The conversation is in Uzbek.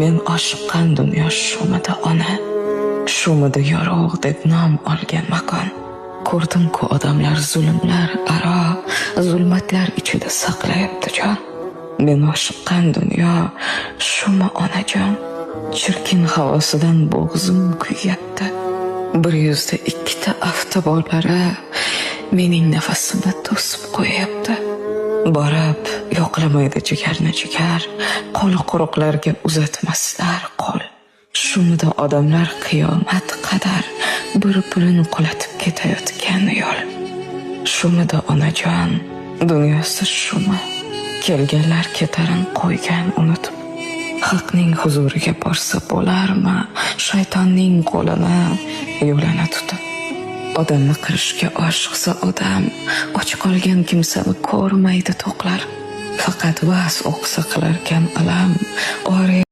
Men oshiqqan dunyo shumida ona, shumida yorug' deb nom olgan makon. Ko'rdim-ku odamlar zulmlar aro, zulmatlar ichida saqlayapti jon. Men oshiqqan dunyo shumi onajon, chirkin havosidan bo'g'zim kuyyapti. 102 avtobollari mening nafasimni to'sib qo'yapti. Borib yo'qlamaydi jigarni jigar, qo'li quruqlarga uzatmaslar qo'l. Shumida odamlar qiyomat qadar bir-birini qulatib ketayotgan yo'l. Shumida onajon, dunyosi shumi, kelganlar ketarin qo'ygan unutib. Haqning huzuriga borsa bo'larmi, shaytonning qo'lini yo'lini tutib. Odamni qirishga oshiqsa odam, och qolgan kimsani ko'rmaydi to'qlar. Faqat vas o'qsa qilarkan alam,